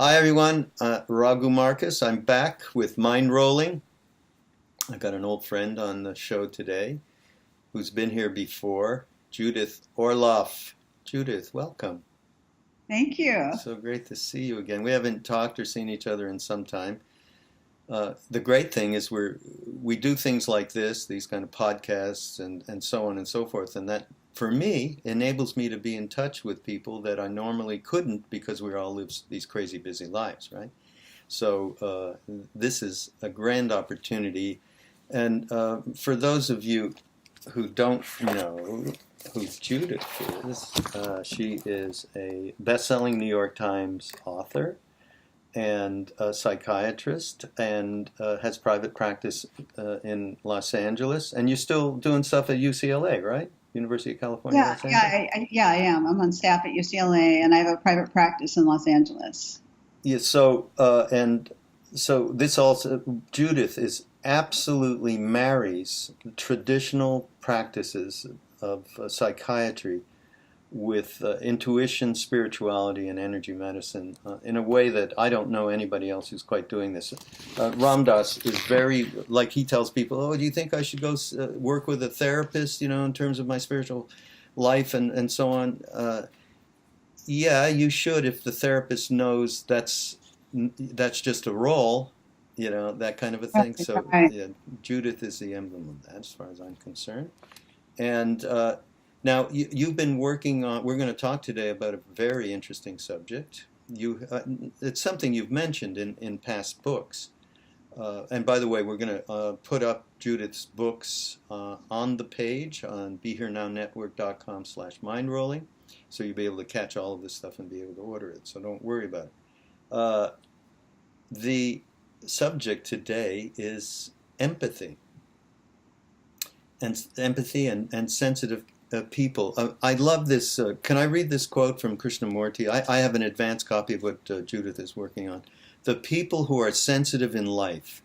Hi everyone, Raghu Marcus. I'm back with Mindrolling. I got an old friend on the show today who's been here before, Judith Orloff. Judith, welcome. Thank you. So great to see you again. We haven't talked or seen each other in some time. The great thing is we do things like this, these kind of podcasts and so on and so forth, and that for me enables me to be in touch with people that I normally couldn't because we all live these crazy busy lives, right? So this is a grand opportunity, and for those of you who don't know who Judith is, she is a best-selling New York Times author and a psychiatrist, and has private practice in Los Angeles. And you're still doing stuff at UCLA, right? University of California, Yeah, Los yeah, Angeles? I am. I'm on staff at UCLA, and I have a private practice in Los Angeles. Yeah, and so this also, Judith is absolutely marries traditional practices of psychiatry with intuition, spirituality, and energy medicine in a way that I don't know anybody else who's quite doing this. Ram Dass is very, like he tells people, oh, do you think I should go work with a therapist, in terms of my spiritual life and so on? Yeah, you should if the therapist knows that's just a role, that kind of a thing. So Right. yeah, Judith is the emblem of that as far as I'm concerned. And now, you've been working on, we're going to talk today about a very interesting subject. It's something you've mentioned in past books. And by the way, we're going to put up Judith's books on the page on BeHereNowNetwork.com/mindrolling. So you'll be able to catch all of this stuff and be able to order it. So don't worry about it. The subject today is empathy. And empathy and sensitive people. I love this. Can I read this quote from Krishnamurti? I have an advanced copy of what Judith is working on. The people who are sensitive in life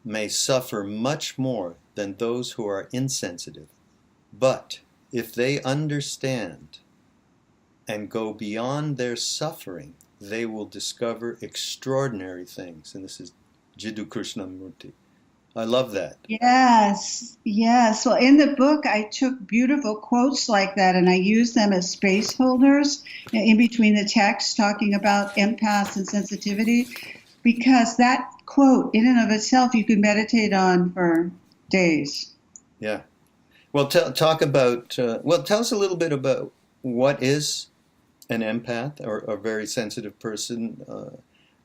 may suffer much more than those who are insensitive. But if they understand and go beyond their suffering, they will discover extraordinary things. And this is Jiddu Krishnamurti. I love that. Yes, yes. Well, in the book, I took beautiful quotes like that and I used them as space holders in between the text talking about empaths and sensitivity, because that quote, in and of itself, you can meditate on for days. Yeah. Well, talk about, tell us a little bit about what is an empath or a very sensitive person,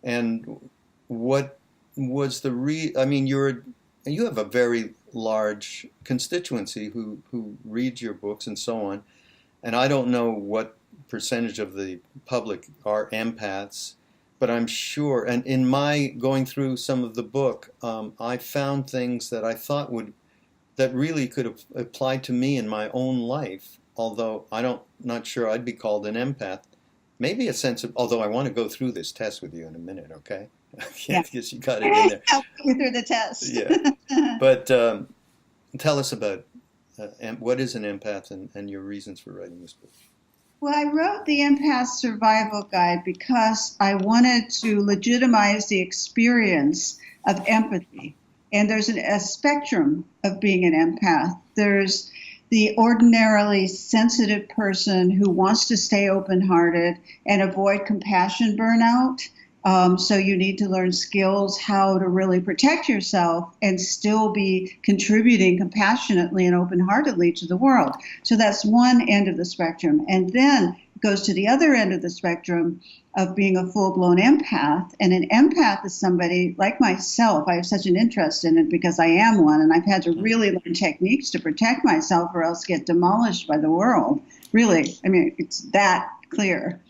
and what was I mean, you have a very large constituency who reads your books and so on, and I don't know what percentage of the public are empaths, but I'm sure, and in my going through some of the book, I found things that I thought that really could have applied to me in my own life, although not sure I'd be called an empath. Maybe a sense of, although I want to go through this test with you in a minute, okay? Yeah. Because you got it in there. I'll put you through the test. Yeah. But tell us about what is an empath and your reasons for writing this book. Well, I wrote the Empath Survival Guide because I wanted to legitimize the experience of empathy. And there's a spectrum of being an empath. There's the ordinarily sensitive person who wants to stay open-hearted and avoid compassion burnout. So you need to learn skills how to really protect yourself and still be contributing compassionately and open-heartedly to the world. So that's one end of the spectrum. And then it goes to the other end of the spectrum of being a full-blown empath. And an empath is somebody like myself. I have such an interest in it because I am one, and I've had to really learn techniques to protect myself or else get demolished by the world. Really, I mean, it's that clear.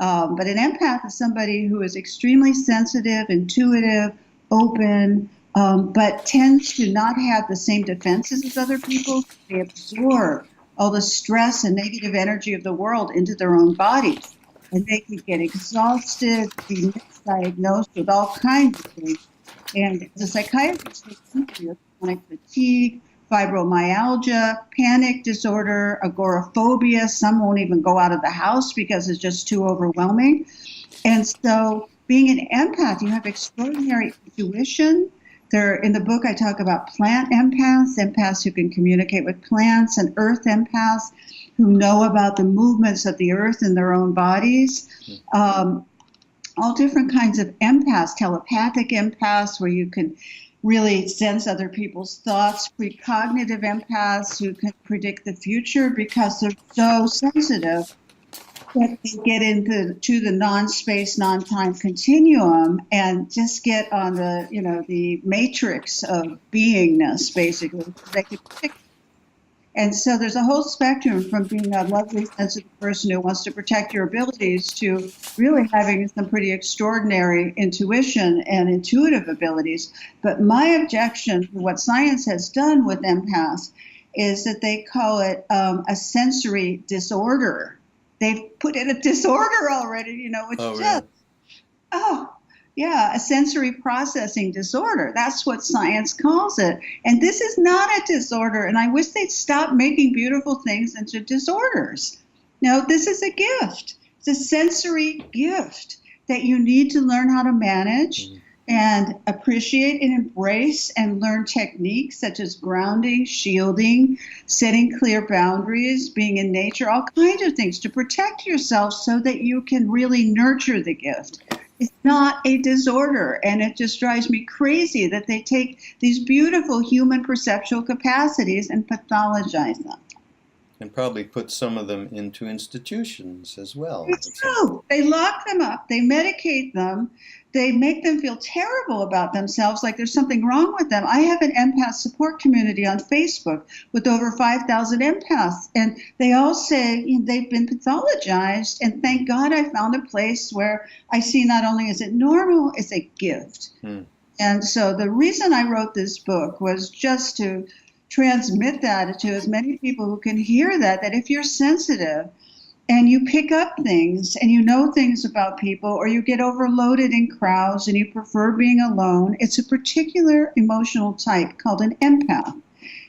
But an empath is somebody who is extremely sensitive, intuitive, open, but tends to not have the same defenses as other people. They absorb all the stress and negative energy of the world into their own bodies. And they can get exhausted, be misdiagnosed with all kinds of things. And as a psychiatrist, they see chronic fatigue, fibromyalgia, panic disorder, agoraphobia. Some won't even go out of the house because it's just too overwhelming. And so being an empath, you have extraordinary intuition. In the book, I talk about plant empaths, empaths who can communicate with plants, and earth empaths who know about the movements of the earth in their own bodies. All different kinds of empaths, telepathic empaths, where you can really sense other people's thoughts, precognitive empaths who can predict the future because they're so sensitive that they get into the non-space, non-time continuum and just get on the matrix of beingness, basically. They can pick. And so there's a whole spectrum from being a lovely, sensitive person who wants to protect your abilities to really having some pretty extraordinary intuition and intuitive abilities. But my objection to what science has done with empaths is that they call it a sensory disorder. They've put in a disorder already, which just, a sensory processing disorder. That's what science calls it. And this is not a disorder. And I wish they'd stop making beautiful things into disorders. No, this is a gift. It's a sensory gift that you need to learn how to manage and appreciate and embrace and learn techniques such as grounding, shielding, setting clear boundaries, being in nature, all kinds of things to protect yourself so that you can really nurture the gift. It's not a disorder, and it just drives me crazy that they take these beautiful human perceptual capacities and pathologize them. And probably put some of them into institutions as well. It's true. They lock them up. They medicate them. They make them feel terrible about themselves, like there's something wrong with them. I have an empath support community on Facebook with over 5,000 empaths, and they all say they've been pathologized, and thank God I found a place where I see not only is it normal, it's a gift. And so the reason I wrote this book was just to transmit that to as many people who can hear that if you're sensitive and you pick up things and you know things about people, or you get overloaded in crowds and you prefer being alone, it's a particular emotional type called an empath.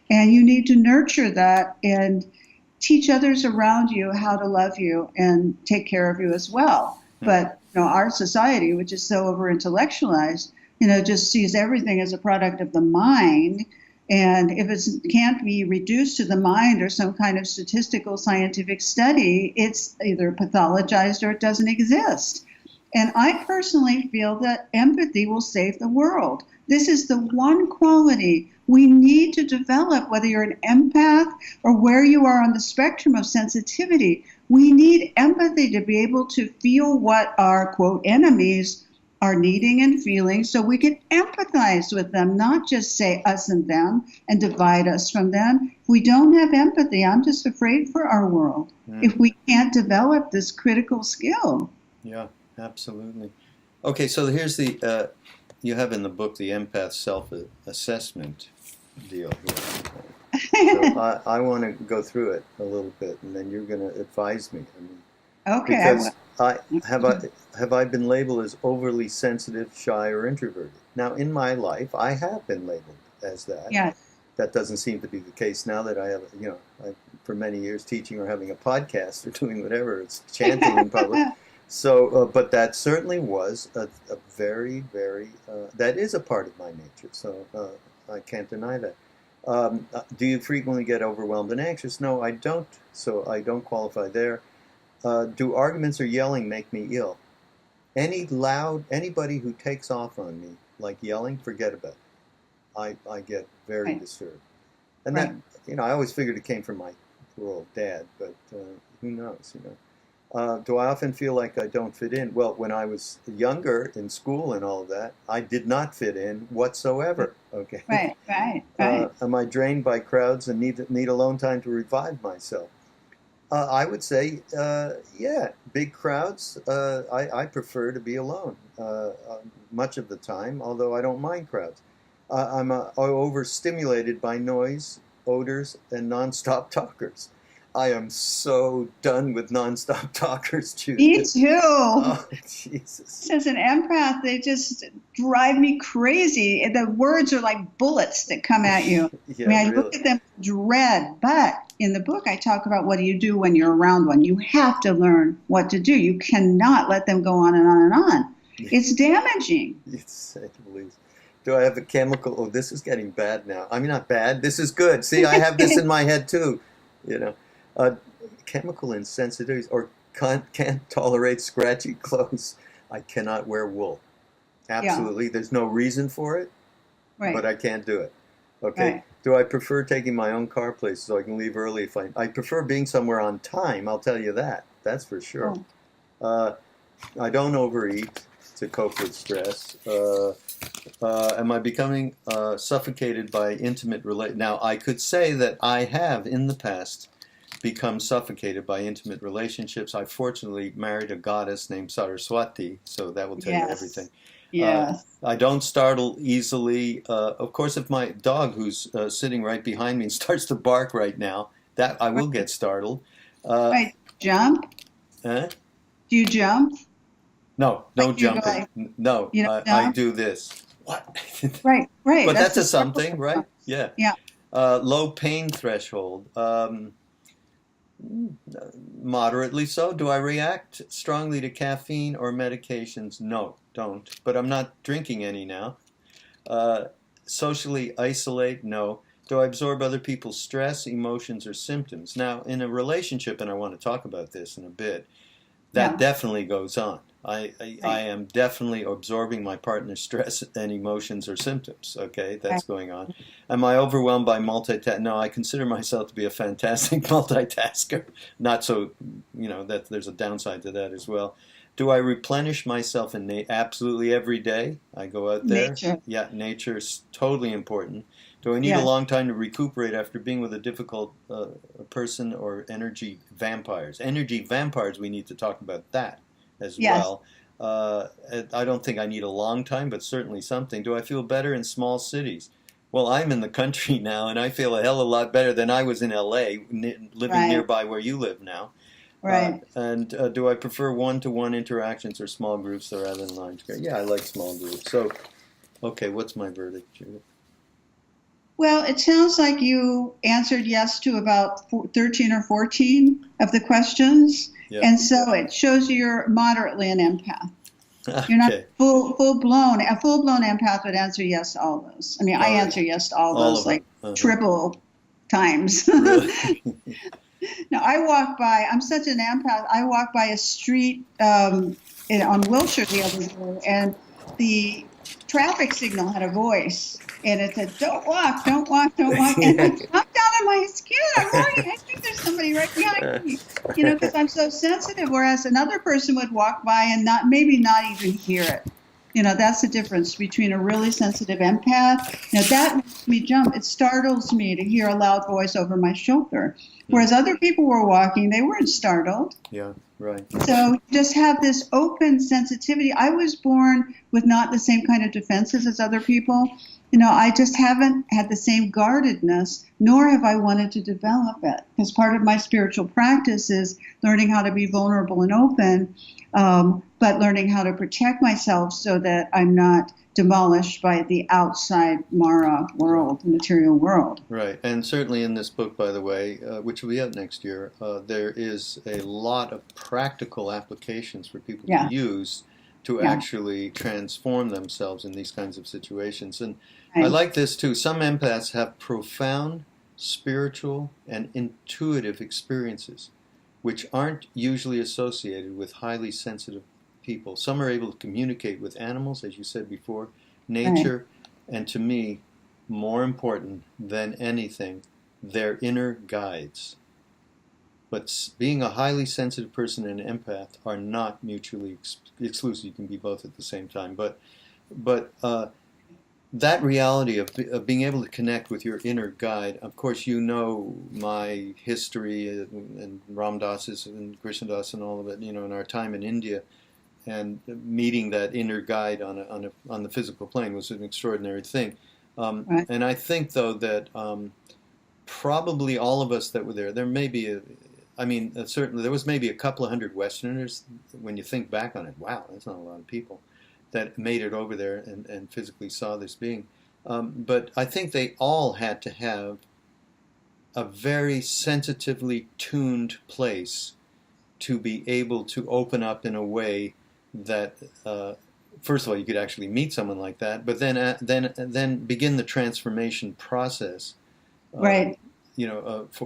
And you need to nurture that and teach others around you how to love you and take care of you as well. But our society, which is so over-intellectualized, just sees everything as a product of the mind. And if it can't be reduced to the mind or some kind of statistical scientific study, it's either pathologized or it doesn't exist. And I personally feel that empathy will save the world. This is the one quality we need to develop, whether you're an empath or where you are on the spectrum of sensitivity. We need empathy to be able to feel what our, quote, enemies are needing and feeling, so we can empathize with them, not just say us and them and divide us from them. If we don't have empathy, I'm just afraid for our world if we can't develop this critical skill. Yeah, absolutely. Okay, so here's the, you have in the book the Empath SelfAssessment deal here. So I want to go through it a little bit, and then you're going to advise me. Okay. Because have I been labeled as overly sensitive, shy, or introverted? Now, in my life, I have been labeled as that. Yes. That doesn't seem to be the case now that I have, for many years teaching or having a podcast or doing whatever. It's chanting in public. So, but that certainly was a very, very, that is a part of my nature. So I can't deny that. Do you frequently get overwhelmed and anxious? No, I don't. So I don't qualify there. Do arguments or yelling make me ill? Anybody who takes off on me, like yelling, forget about it. I get very disturbed. And that, I always figured it came from my poor old dad, but who knows, Do I often feel like I don't fit in? Well, when I was younger in school and all of that, I did not fit in whatsoever, okay? Right. Am I drained by crowds and need alone time to revive myself? I would say, big crowds, I prefer to be alone much of the time, although I don't mind crowds. I'm overstimulated by noise, odors, and nonstop talkers. I am so done with nonstop talkers, Judith. Me too. Oh, Jesus. As an empath, they just drive me crazy. The words are like bullets that come at you. I look at them with dread. But in the book, I talk about what do you do when you're around one. You have to learn what to do. You cannot let them go on and on and on. It's damaging. It's do I have a chemical? Oh, this is getting bad now. I mean, not bad. This is good. See, I have this in my head too. Chemical insensitivities, or can't tolerate scratchy clothes. I cannot wear wool. Absolutely. Yeah. There's no reason for it, right, but I can't do it. Okay. Right. Do I prefer taking my own car places so I can leave early if I prefer being somewhere on time, I'll tell you that. That's for sure. Oh. I don't overeat to cope with stress. Am I becoming suffocated by intimate Now, I could say that I have in the past become suffocated by intimate relationships. I fortunately married a goddess named Saraswati, so that will tell you everything. Yes. I don't startle easily. Of course, if my dog, who's sitting right behind me, starts to bark right now, that I will get startled. Right. Jump? Do you jump? No, no jumping. No, I do this. What? Right. But that's a something, right? Yeah. Yeah. Low pain threshold. Moderately so. Do I react strongly to caffeine or medications? No, don't. But I'm not drinking any now. Socially isolate? No. Do I absorb other people's stress, emotions, or symptoms? Now, in a relationship, and I want to talk about this in a bit, that definitely goes on. I am definitely absorbing my partner's stress and emotions or symptoms. Okay, that's going on. Am I overwhelmed by multitasking? No, I consider myself to be a fantastic multitasker. Not so, that there's a downside to that as well. Do I replenish myself absolutely every day? I go out there. Nature. Yeah, nature is totally important. Do I need a long time to recuperate after being with a difficult person or energy vampires? Energy vampires, we need to talk about that as well. I don't think I need a long time, but certainly something. Do I feel better in small cities? Well, I'm in the country now, and I feel a hell of a lot better than I was in LA, living nearby where you live now. Right. And do I prefer one-to-one interactions or small groups rather than large groups? Yeah, I like small groups. So, okay, what's my verdict, Judith? Well, it sounds like you answered yes to about 13 or 14 of the questions. Yeah. And so it shows you're moderately an empath. You're not full-blown. A full-blown empath would answer yes to all those. I mean, I answer yes to all those, like triple times. Really? Now, I'm such an empath, I walked by a street on Wilshire the other day, and the traffic signal had a voice, and it said, don't walk, don't walk, don't walk. And I jumped out of my skin. I'm walking. I think there's somebody right behind me, because I'm so sensitive, whereas another person would walk by and maybe not even hear it. That's the difference between a really sensitive empath. That makes me jump. It startles me to hear a loud voice over my shoulder. Whereas other people were walking, they weren't startled. Yeah, right. So just have this open sensitivity. I was born with not the same kind of defenses as other people. I just haven't had the same guardedness, nor have I wanted to develop it. Because part of my spiritual practice is learning how to be vulnerable and open, but learning how to protect myself so that I'm not demolished by the outside Mara world, the material world. Right. And certainly in this book, by the way, which will be out next year, there is a lot of practical applications for people to use to actually transform themselves in these kinds of situations. And I like this too. Some empaths have profound spiritual and intuitive experiences, which aren't usually associated with highly sensitive people. Some are able to communicate with animals, as you said before, nature, and to me, more important than anything, their inner guides. But being a highly sensitive person and an empath are not mutually exclusive. You can be both at the same time. But that reality of being able to connect with your inner guide, of course, my history and Ram Dass's and Krishna Das and all of it, in our time in India, and meeting that inner guide on the physical plane was an extraordinary thing. And I think, though, that probably all of us that were there may be certainly there was maybe a couple of hundred Westerners. When you think back on it, wow, that's not a lot of people that made it over there and physically saw this being. But I think they all had to have a very sensitively tuned place to be able to open up in a way that first of all, you could actually meet someone like that, but then begin the transformation process, Right.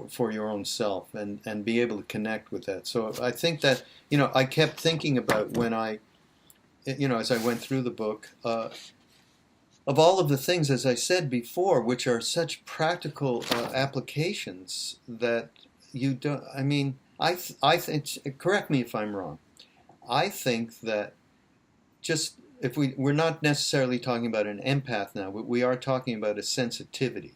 for your own self, and be able to connect with that. So I think that, I kept thinking about when as I went through the book, of all of the things, as I said before, which are such practical applications that you don't. I mean, I think. Correct me if I'm wrong. I think that just if we're not necessarily talking about an empath now, but we are talking about a sensitivity.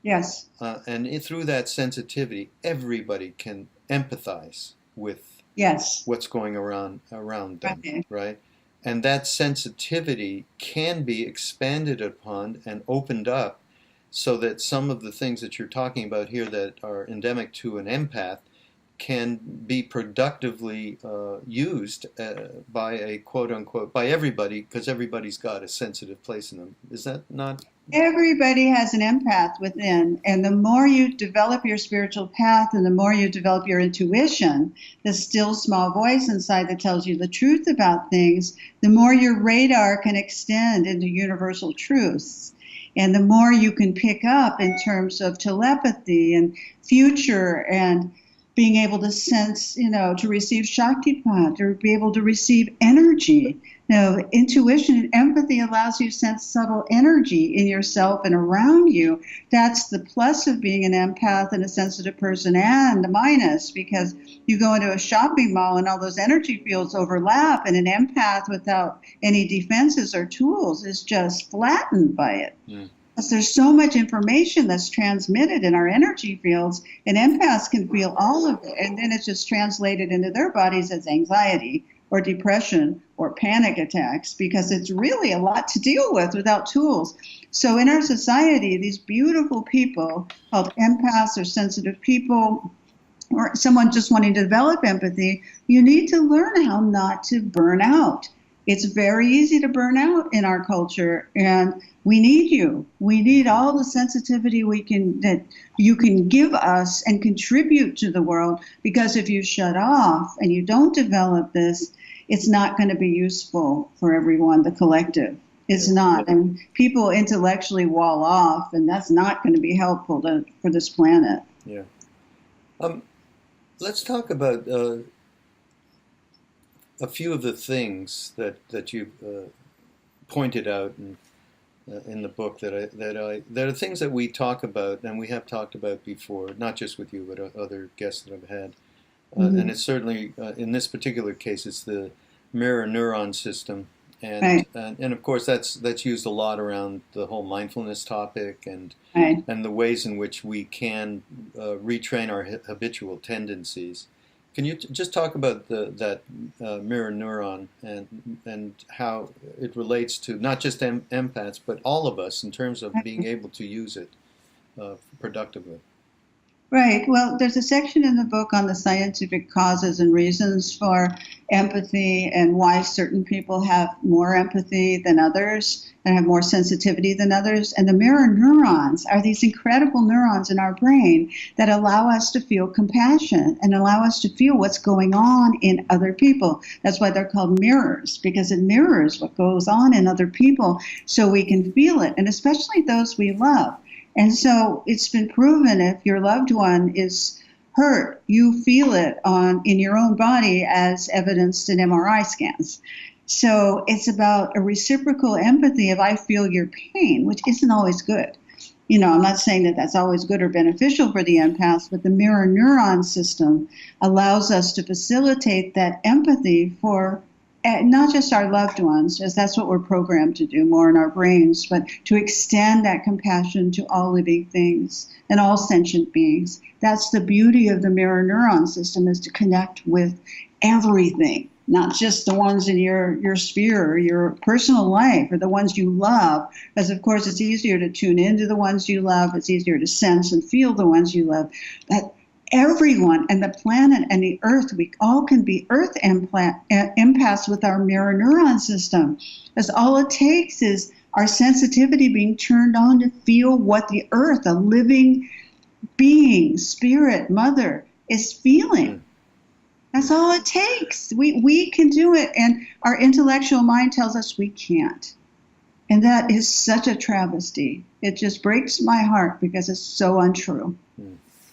Yes. And through that sensitivity, everybody can empathize with Yes. what's going around them, Right. right? And that sensitivity can be expanded upon and opened up so that some of the things that you're talking about here that are endemic to an empath can be productively used by a quote-unquote, by everybody, because everybody's got a sensitive place in them. Is that not? Everybody has an empath within, and the more you develop your spiritual path and the more you develop your intuition, the still small voice inside that tells you the truth about things, the more your radar can extend into universal truths. And the more you can pick up in terms of telepathy and future and being able to sense, to receive Shaktipat or be able to receive energy. Intuition and empathy allows you to sense subtle energy in yourself and around you. That's the plus of being an empath and a sensitive person, and the minus, because you go into a shopping mall and all those energy fields overlap, and an empath without any defenses or tools is just flattened by it. Mm. Because there's so much information that's transmitted in our energy fields, and empaths can feel all of it, and then it's just translated into their bodies as anxiety or depression or panic attacks, because it's really a lot to deal with without tools. So in our society, these beautiful people called empaths or sensitive people, or someone just wanting to develop empathy, you need to learn how not to burn out. It's very easy to burn out in our culture, and we need you. We need all the sensitivity that you can give us and contribute to the world, because if you shut off and you don't develop this, it's not going to be useful for everyone, the collective. It's not. And people intellectually wall off, and that's not going to be helpful for this planet. Yeah. Let's talk about a few of the things that you pointed out in the book that are things that we talk about and we have talked about before, not just with you but other guests that I've had, mm-hmm. And it's certainly in this particular case it's the mirror neuron system, and right. And of course that's used a lot around the whole mindfulness topic and right. and the ways in which we can retrain our habitual tendencies. Can you just talk about that mirror neuron and how it relates to not just empaths, but all of us in terms of being able to use it productively? Right. Well, there's a section in the book on the scientific causes and reasons for empathy and why certain people have more empathy than others and have more sensitivity than others. And the mirror neurons are these incredible neurons in our brain that allow us to feel compassion and allow us to feel what's going on in other people. That's why they're called mirrors, because it mirrors what goes on in other people so we can feel it, and especially those we love. And so it's been proven if your loved one is hurt, you feel it in your own body as evidenced in MRI scans. So it's about a reciprocal empathy if I feel your pain, which isn't always good. I'm not saying that that's always good or beneficial for the empaths, but the mirror neuron system allows us to facilitate that empathy for not just our loved ones, as that's what we're programmed to do more in our brains, but to extend that compassion to all living things and all sentient beings. That's the beauty of the mirror neuron system, is to connect with everything, not just the ones in your sphere or your personal life or the ones you love, because of course it's easier to tune into the ones you love, it's easier to sense and feel the ones you love. But everyone and the planet and the earth, we all can be earth empaths with our mirror neuron system. Because all it takes is our sensitivity being turned on to feel what the earth, a living being, spirit, mother, is feeling. That's all it takes. We can do it, and our intellectual mind tells us we can't. And that is such a travesty. It just breaks my heart because it's so untrue.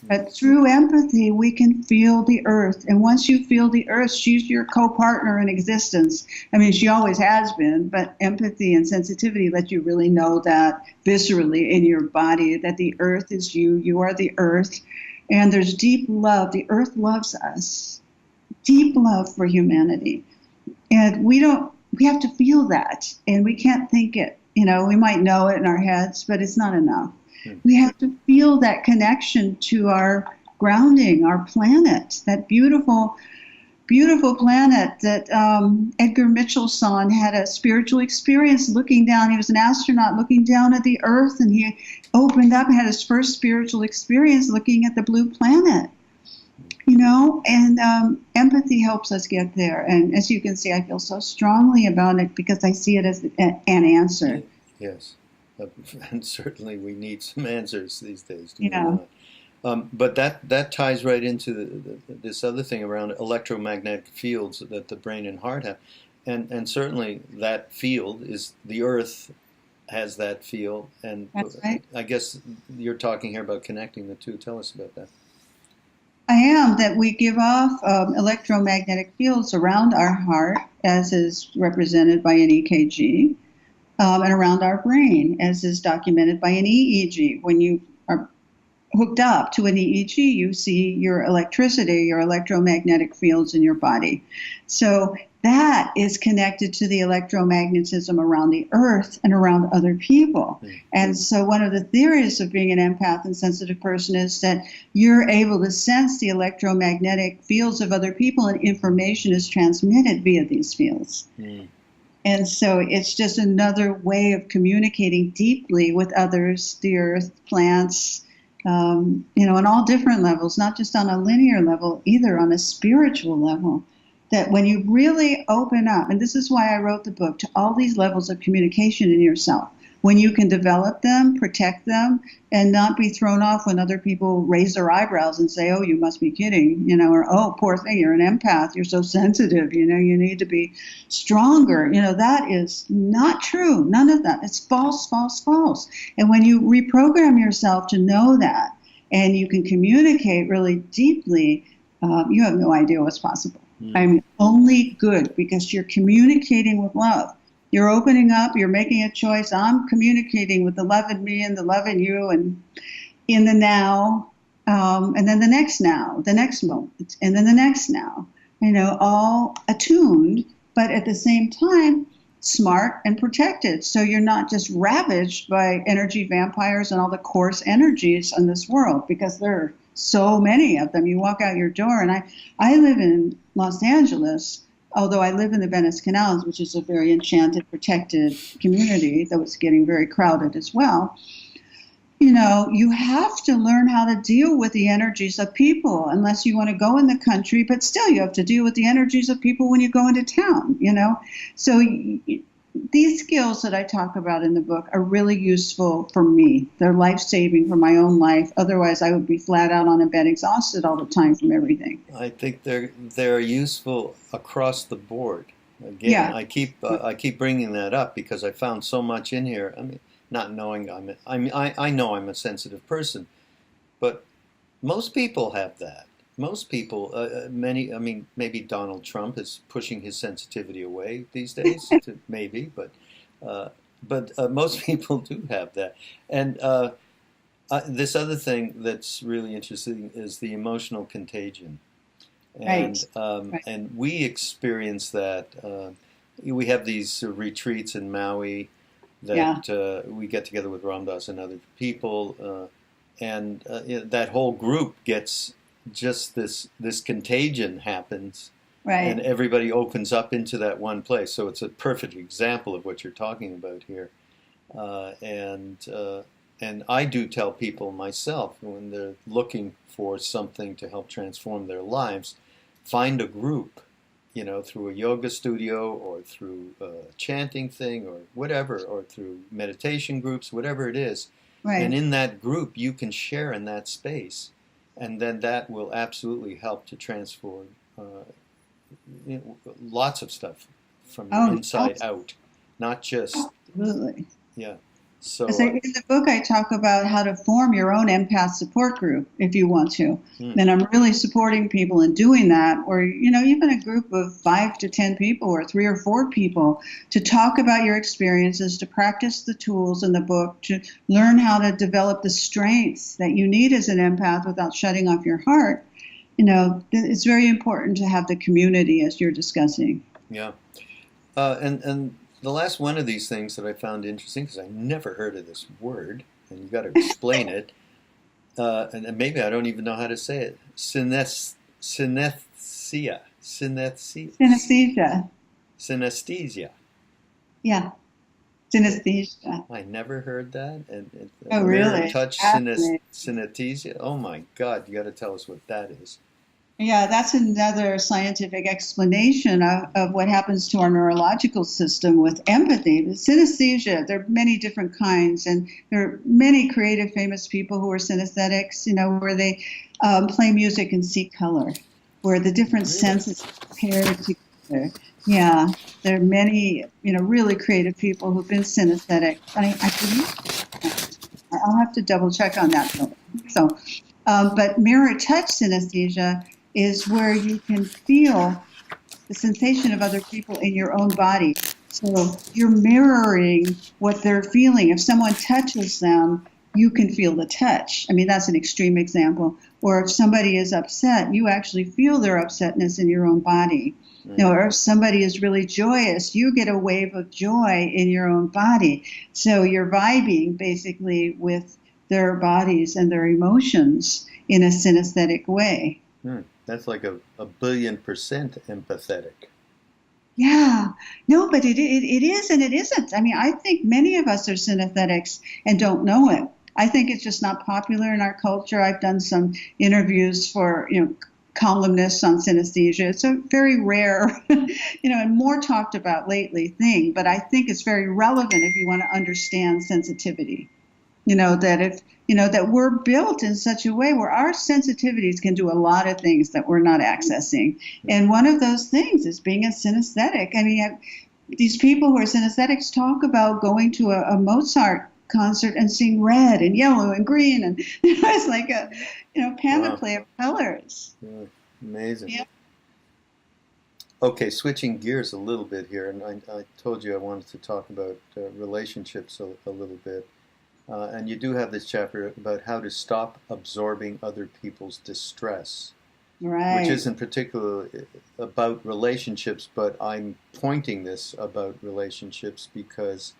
But through empathy, we can feel the earth. And once you feel the earth, she's your co-partner in existence. I mean, she always has been, but empathy and sensitivity let you really know that viscerally in your body, that the earth is you. You are the earth. And there's deep love. The earth loves us. Deep love for humanity. And we have to feel that. And we can't think it. You know, we might know it in our heads, but it's not enough. We have to feel that connection to our grounding, our planet, that beautiful, beautiful planet that Edgar Mitchellson had a spiritual experience looking down. He was an astronaut looking down at the earth, and he opened up and had his first spiritual experience looking at the blue planet. You know, and empathy helps us get there. And as you can see, I feel so strongly about it because I see it as an answer. Yes. And certainly we need some answers these days. Yeah. But that ties right into this other thing around electromagnetic fields that the brain and heart have. And certainly that field is the earth has that field. And That's right. I guess you're talking here about connecting the two. Tell us about that. I am, that we give off electromagnetic fields around our heart, as is represented by an EKG. And around our brain, as is documented by an EEG. When you are hooked up to an EEG, you see your electricity, your electromagnetic fields in your body. So that is connected to the electromagnetism around the earth and around other people. And so one of the theories of being an empath and sensitive person is that you're able to sense the electromagnetic fields of other people, and information is transmitted via these fields. And so it's just another way of communicating deeply with others, the earth, plants, you know, on all different levels, not just on a linear level, either on a spiritual level. That when you really open up, and this is why I wrote the book, to all these levels of communication in yourself, when you can develop them, protect them, and not be thrown off when other people raise their eyebrows and say, oh, you must be kidding, you know, or, oh, poor thing, you're an empath, you're so sensitive, you know, you need to be stronger. You know, that is not true. None of that. It's false, false, false. And when you reprogram yourself to know that, and you can communicate really deeply, you have no idea what's possible. I mean, only good, because you're communicating with love. You're opening up, you're making a choice. I'm communicating with the love in me and the love in you, and in the now, and then the next now, the next moment, and then the next now. You know, all attuned, but at the same time, smart and protected. So you're not just ravaged by energy vampires and all the coarse energies in this world, because there are so many of them. You walk out your door, and I live in Los Angeles, although I live in the Venice Canals, which is a very enchanted, protected community, though it's getting very crowded as well. You know, you have to learn how to deal with the energies of people, unless you want to go in the country, but still you have to deal with the energies of people when you go into town, you know. So these skills that I talk about in the book are really useful for me. They're life-saving for my own life. Otherwise, I would be flat out on a bed, exhausted all the time from everything. I think they're useful across the board. Again, yeah. I keep bringing that up because I found so much in here. I mean, not knowing I know I'm a sensitive person, but most people have that. Most people, maybe Donald Trump is pushing his sensitivity away these days, maybe, but most people do have that. And this other thing that's really interesting is the emotional contagion. And, right. And we experience that. We have these retreats in Maui that we get together with Ram Dass and other people, and that whole group gets just this contagion happens, right? And everybody opens up into that one place. So it's a perfect example of what you're talking about here. And I do tell people myself, when they're looking for something to help transform their lives, find a group, you know, through a yoga studio or through a chanting thing or whatever, or through meditation groups, whatever it is. Right. And in that group, you can share in that space. And then that will absolutely help to transform lots of stuff from the Oh, inside out, not just, absolutely. yeah. So, Because in the book, I talk about how to form your own empath support group if you want to. And I'm really supporting people in doing that, or, even a group of 5 to 10 people or 3 or 4 people to talk about your experiences, to practice the tools in the book, to learn how to develop the strengths that you need as an empath without shutting off your heart. It's very important to have the community as you're discussing. yeah. And the last one of these things that I found interesting, because I never heard of this word, and you've got to explain it, and maybe I don't even know how to say it. Synesthesia. Synesthesia. Synesthesia. Yeah. Synesthesia. I never heard that. And Oh, really? Touch synesthesia. Oh my God! You got to tell us what that is. Yeah, that's another scientific explanation of what happens to our neurological system with empathy. The synesthesia, there are many different kinds, and there are many creative, famous people who are synesthetics, where they play music and see color, where the different senses are paired together. Yeah, there are many, really creative people who've been synesthetic. I believe I'll have to double check on that. So, but mirror touch synesthesia is where you can feel the sensation of other people in your own body. So you're mirroring what they're feeling. If someone touches them, you can feel the touch. I mean, that's an extreme example. Or if somebody is upset, you actually feel their upsetness in your own body. Or if somebody is really joyous, you get a wave of joy in your own body. So you're vibing basically with their bodies and their emotions in a synesthetic way. That's like a 1,000,000,000% empathetic. Yeah. No, but it is and it isn't. I mean, I think many of us are synesthetics and don't know it. I think it's just not popular in our culture. I've done some interviews for, columnists on synesthesia. It's a very rare, and more talked about lately thing, but I think it's very relevant if you want to understand sensitivity. That we're built in such a way where our sensitivities can do a lot of things that we're not accessing. And one of those things is being a synesthetic. I mean, these people who are synesthetics talk about going to a Mozart concert and seeing red and yellow and green, and it's like a panoply of colors. Yeah, amazing. Yeah. Okay, switching gears a little bit here, and I told you I wanted to talk about relationships a little bit. And you do have this chapter about how to stop absorbing other people's distress, Right. which isn't particularly about relationships, but I'm pointing this about relationships because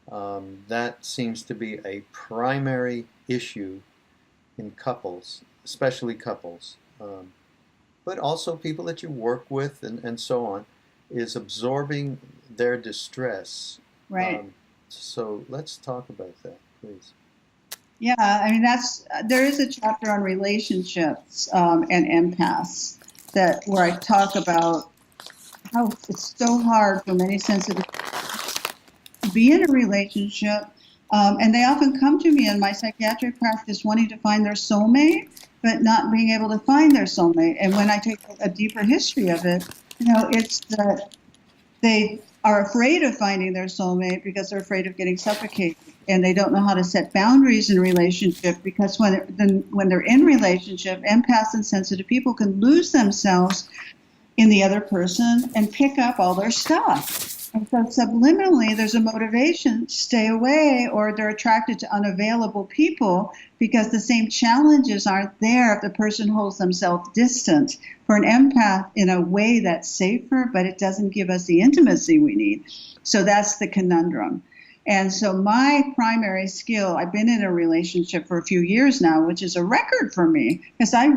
that seems to be a primary issue in couples, especially couples, but also people that you work with and so on, is absorbing their distress. Right. So let's talk about that, please. Yeah, I mean, there is a chapter on relationships and empaths where I talk about how it's so hard for many sensitive to be in a relationship, and they often come to me in my psychiatric practice wanting to find their soulmate, but not being able to find their soulmate. And when I take a deeper history of it, it's that they are afraid of finding their soulmate because they're afraid of getting suffocated, and they don't know how to set boundaries in relationship because when they're in relationship, empaths and sensitive people can lose themselves in the other person and pick up all their stuff. And so subliminally, there's a motivation to stay away, or they're attracted to unavailable people because the same challenges aren't there if the person holds themselves distant. For an empath, in a way that's safer, but it doesn't give us the intimacy we need. So that's the conundrum. And so my primary skill, I've been in a relationship for a few years now, which is a record for me, because I'm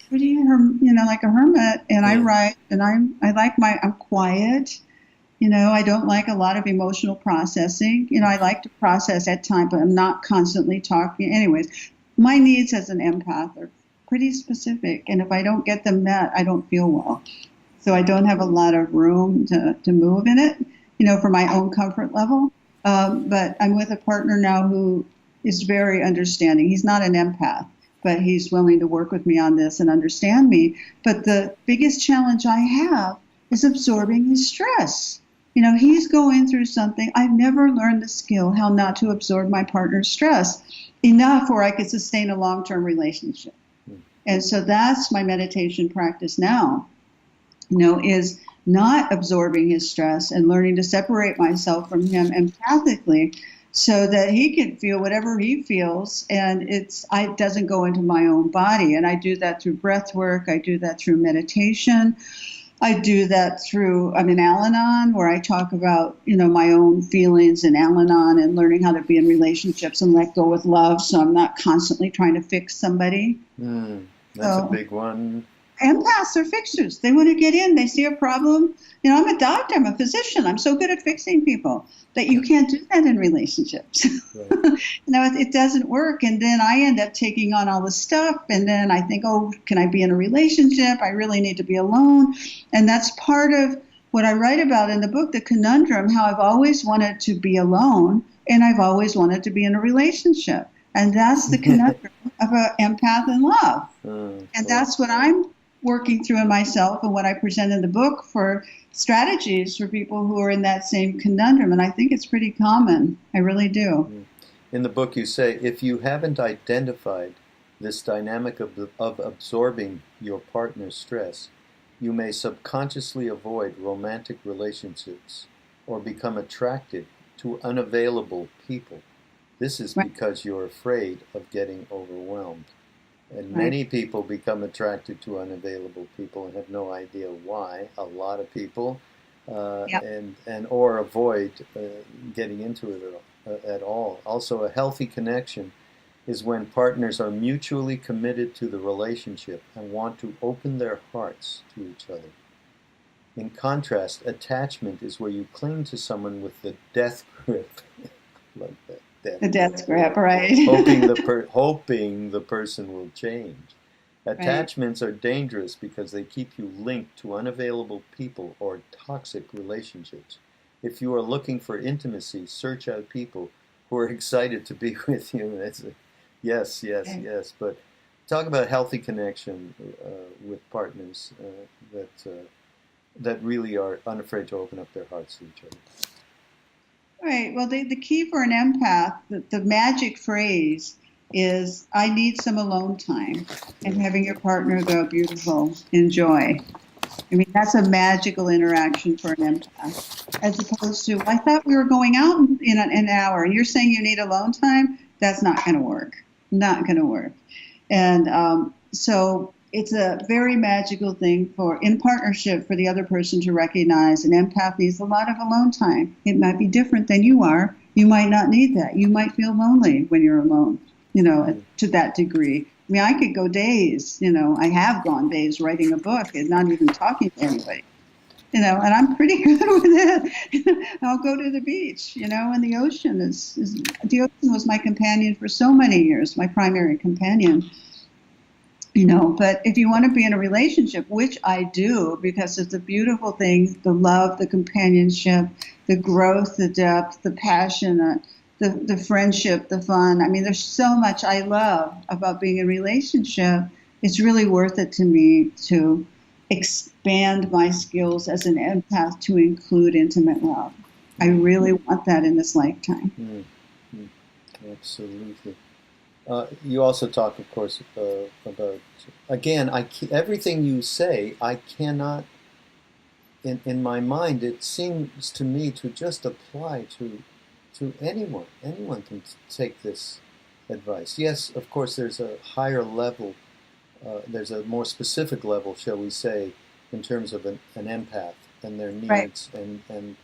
pretty, like a hermit, and I write, and I'm quiet. I don't like a lot of emotional processing. I like to process at times, but I'm not constantly talking. Anyways, my needs as an empath are pretty specific, and if I don't get them met, I don't feel well. So I don't have a lot of room to move in it, for my own comfort level. But I'm with a partner now who is very understanding. He's not an empath, but he's willing to work with me on this and understand me. But the biggest challenge I have is absorbing his stress. You know, he's going through something. I've never learned the skill how not to absorb my partner's stress enough where I could sustain a long-term relationship. And so that's my meditation practice now, you know, is not absorbing his stress and learning to separate myself from him empathically so that he can feel whatever he feels, and it doesn't go into my own body. And I do that through breath work. I do that through meditation. I do that through, I'm in Al-Anon, where I talk about, you know, my own feelings in Al-Anon and learning how to be in relationships and let go with love, so I'm not constantly trying to fix somebody. That's a big one. Empaths are fixers. They want to get in. They see a problem. You know, I'm a doctor. I'm a physician. I'm so good at fixing people that you can't do that in relationships. Right. You know, it doesn't work. And then I end up taking on all this stuff. And then I think, oh, can I be in a relationship? I really need to be alone. And that's part of what I write about in the book, The Conundrum, how I've always wanted to be alone and I've always wanted to be in a relationship. And that's the conundrum of an empath in love. And that's what I'm working through in myself and what I present in the book for strategies for people who are in that same conundrum. And I think it's pretty common. I really do. In the book you say, if you haven't identified this dynamic of absorbing your partner's stress, you may subconsciously avoid romantic relationships or become attracted to unavailable people. This is because you're afraid of getting overwhelmed. And many people become attracted to unavailable people and have no idea why. A lot of people, or avoid getting into it at all. Also, a healthy connection is when partners are mutually committed to the relationship and want to open their hearts to each other. In contrast, attachment is where you cling to someone with the death grip. Like that. The death grip, right? hoping the person will change. Attachments are dangerous because they keep you linked to unavailable people or toxic relationships. If you are looking for intimacy, search out people who are excited to be with you. Yes. But talk about healthy connection with partners that really are unafraid to open up their hearts to each other. Right. Well, the key for an empath, the magic phrase is, I need some alone time. And having your partner go, beautiful, enjoy. I mean, that's a magical interaction for an empath. As opposed to, I thought we were going out in an hour. And you're saying you need alone time? That's not going to work. Not going to work. And so it's a very magical thing in partnership for the other person to recognize an empath needs a lot of alone time. It might be different than you are. You might not need that. You might feel lonely when you're alone, you know, to that degree. I mean, I could go days, you know, I have gone days writing a book and not even talking to anybody, you know, and I'm pretty good with it. I'll go to the beach, you know, and the ocean the ocean was my companion for so many years, my primary companion. You know, but if you want to be in a relationship, which I do, because it's a beautiful thing, the love, the companionship, the growth, the depth, the passion, the friendship, the fun. I mean, there's so much I love about being in a relationship. It's really worth it to me to expand my skills as an empath to include intimate love. I really want that in this lifetime. Absolutely. You also talk, of course, about, again, everything you say, I cannot, in my mind, it seems to me to just apply to anyone. Anyone can take this advice. Yes, of course, there's a higher level, there's a more specific level, shall we say, in terms of an empath and their needs and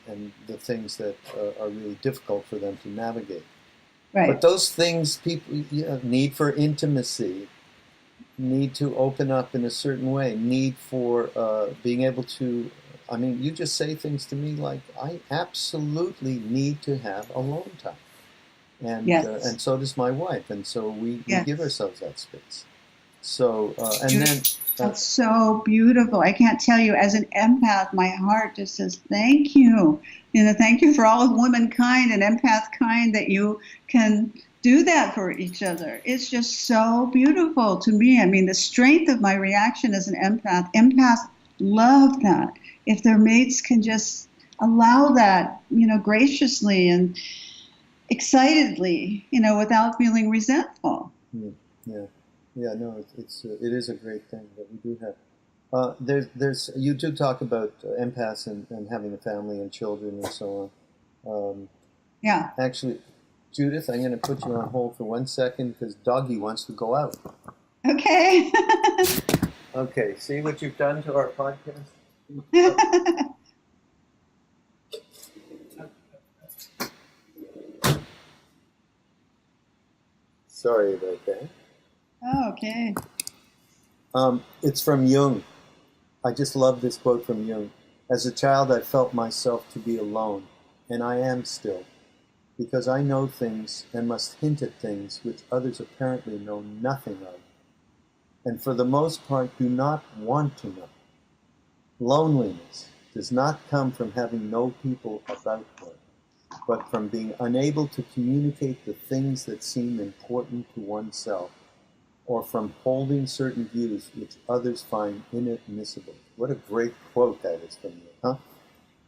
the things that are really difficult for them to navigate. Right. But those things, people need for intimacy, need to open up in a certain way, need for being able to, I mean, you just say things to me like, I absolutely need to have alone time. And and so does my wife. And so we give ourselves that space. So, and then... That's so beautiful. I can't tell you, as an empath, my heart just says, thank you. You know, thank you for all of womankind and empath kind that you can do that for each other. It's just so beautiful to me. I mean, the strength of my reaction as an empath, empaths love that. If their mates can just allow that, graciously and excitedly, without feeling resentful. Yeah, yeah. No, it is a great thing that we do have. You do talk about empaths and having a family and children and so on. Yeah. Actually, Judith, I'm going to put you on hold for 1 second because Doggy wants to go out. Okay. Okay, see what you've done to our podcast? Sorry about that. Oh, okay. It's from Jung. I just love this quote from Jung. As a child, I felt myself to be alone, and I am still, because I know things and must hint at things which others apparently know nothing of, and for the most part do not want to know. Loneliness does not come from having no people about one, but from being unable to communicate the things that seem important to oneself, or from holding certain views which others find inadmissible. What a great quote that is from you, huh?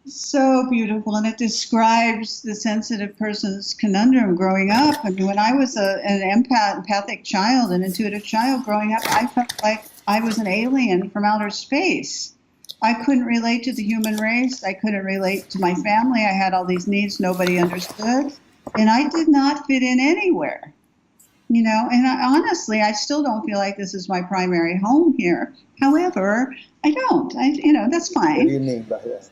So beautiful, and it describes the sensitive person's conundrum growing up. I mean, when I was an empathic child, an intuitive child growing up, I felt like I was an alien from outer space. I couldn't relate to the human race. I couldn't relate to my family. I had all these needs nobody understood, and I did not fit in anywhere. And honestly, I still don't feel like this is my primary home here. However, I don't. That's fine. What do you mean by that?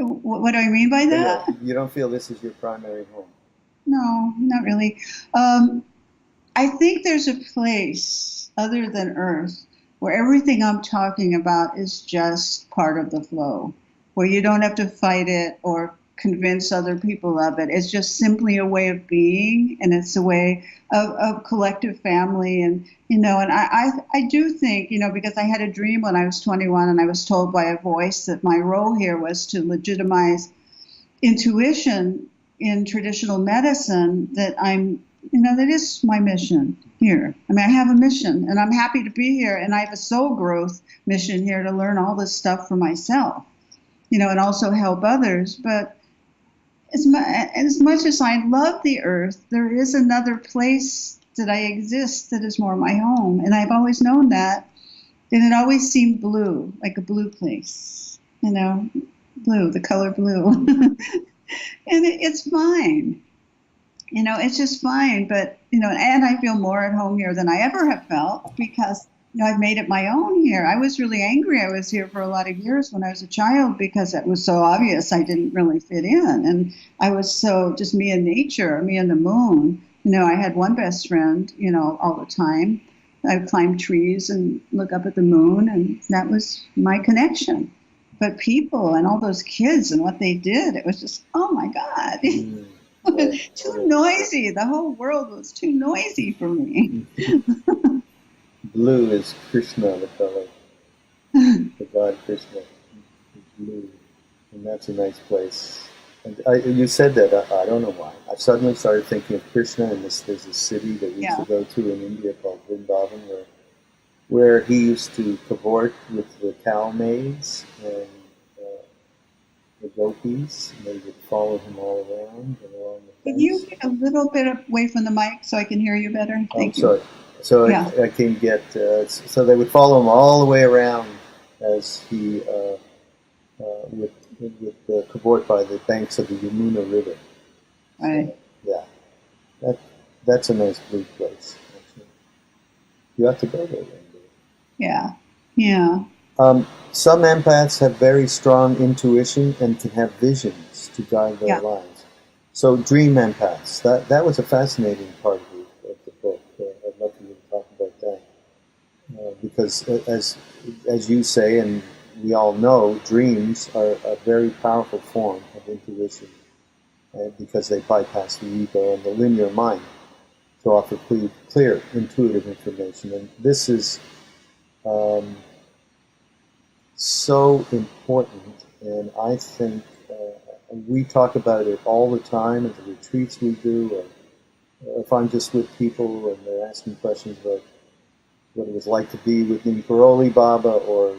What do I mean by that? You don't feel this is your primary home? No, not really. I think there's a place other than Earth where everything I'm talking about is just part of the flow, where you don't have to fight it or convince other people of it. It's just simply a way of being, and it's a way of collective family. And I do think, because I had a dream when I was 21 and I was told by a voice that my role here was to legitimize intuition in traditional medicine, that that is my mission here. I mean, I have a mission, and I'm happy to be here, and I have a soul growth mission here to learn all this stuff for myself, and also help others. But as much as I love the Earth, there is another place that I exist that is more my home. And I've always known that. And it always seemed blue, like a blue place. Blue, the color blue. And it's fine. It's just fine. But, and I feel more at home here than I ever have felt, because I've made it my own here. I was really angry. I was here for a lot of years when I was a child because it was so obvious I didn't really fit in. And I was so just me and nature, me and the moon. I had one best friend, all the time. I would climb trees and look up at the moon, and that was my connection. But people and all those kids and what they did, it was just, oh my God. Too noisy. The whole world was too noisy for me. Blue is Krishna, the color. The god Krishna is blue. And that's a nice place. And you said that, I don't know why. I suddenly started thinking of Krishna, and there's a city that we used to go to in India called Vrindavan, where he used to cavort with the cow maids and the gopis, and they would follow him all around and along the fence. Can you get a little bit away from the mic so I can hear you better? Thank you. Sorry. So I can get, so they would follow him all the way around as he would cavort by the banks of the Yamuna River. Right. So, yeah. That's a nice blue place, actually. You have to go there one day. Yeah. Yeah. Some empaths have very strong intuition and can have visions to guide their lives. So dream empaths, that was a fascinating part of the book. I'd love for you to talk about that. Because as you say, and we all know, dreams are a very powerful form of intuition, because they bypass the ego and the linear mind to offer clear intuitive information. And this is so important, and I think we talk about it all the time at the retreats we do, if I'm just with people and they're asking questions about what it was like to be with Nimkaroli Baba, or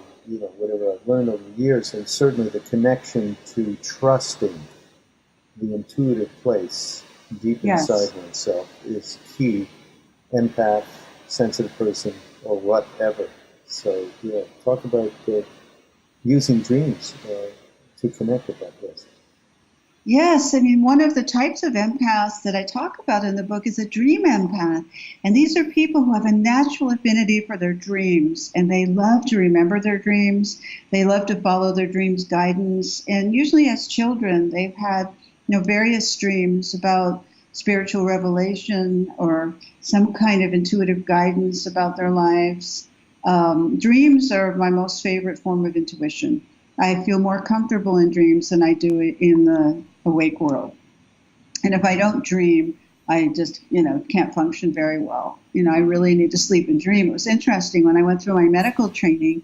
whatever I've learned over the years, and certainly the connection to trusting the intuitive place deep inside oneself is key. Empath, sensitive person, or whatever. So yeah, talk about using dreams to connect with that place. Yes, I mean, one of the types of empaths that I talk about in the book is a dream empath. And these are people who have a natural affinity for their dreams, and they love to remember their dreams. They love to follow their dreams' guidance. And usually as children, they've had various dreams about spiritual revelation or some kind of intuitive guidance about their lives. Dreams are my most favorite form of intuition. I feel more comfortable in dreams than I do in the awake world. And if I don't dream, I just, can't function very well. I really need to sleep and dream. It was interesting when I went through my medical training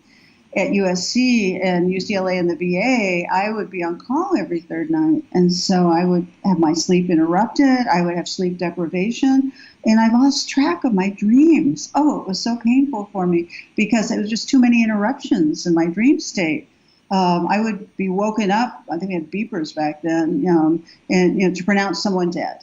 at USC and UCLA and the VA, I would be on call every third night. And so I would have my sleep interrupted. I would have sleep deprivation. And I lost track of my dreams. Oh, it was so painful for me because it was just too many interruptions in my dream state. I would be woken up, I think we had beepers back then, and to pronounce someone dead.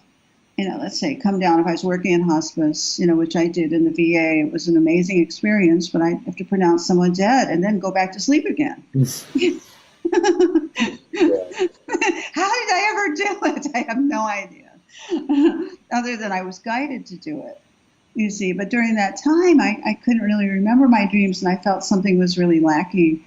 Let's say, come down. If I was working in hospice, which I did in the VA, it was an amazing experience, but I have to pronounce someone dead and then go back to sleep again. How did I ever do it? I have no idea, other than I was guided to do it, you see. But during that time, I couldn't really remember my dreams, and I felt something was really lacking.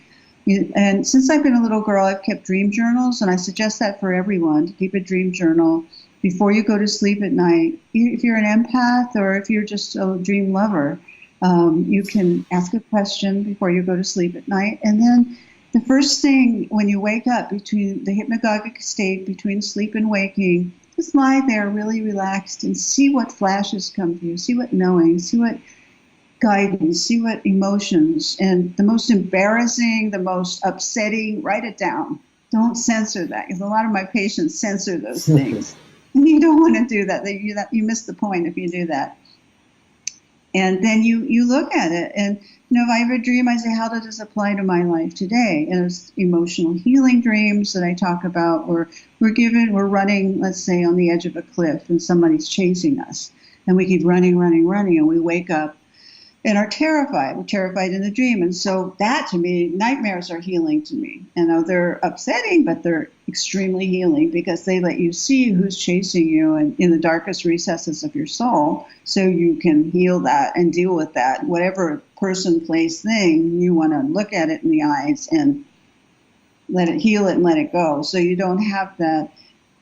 And since I've been a little girl, I've kept dream journals, and I suggest that for everyone, to keep a dream journal before you go to sleep at night. If you're an empath or if you're just a dream lover, you can ask a question before you go to sleep at night. And then the first thing when you wake up, between the hypnagogic state, between sleep and waking, just lie there really relaxed and see what flashes come to you, see what knowing, see what guidance, see what emotions, and the most embarrassing, the most upsetting, write it down. Don't censor that, because a lot of my patients censor those things. And you don't want to do that. You miss the point if you do that. And then you look at it, and if I have a dream, I say, how does this apply to my life today? And it's emotional healing dreams that I talk about, or we're running, let's say, on the edge of a cliff, and somebody's chasing us, and we keep running, and we wake up and are terrified. We're terrified in the dream. And so that, to me, nightmares are healing to me. They're upsetting, but they're extremely healing because they let you see who's chasing you and in the darkest recesses of your soul, so you can heal that and deal with that. Whatever person, place, thing, you want to look at it in the eyes and let it heal it and let it go. So you don't have that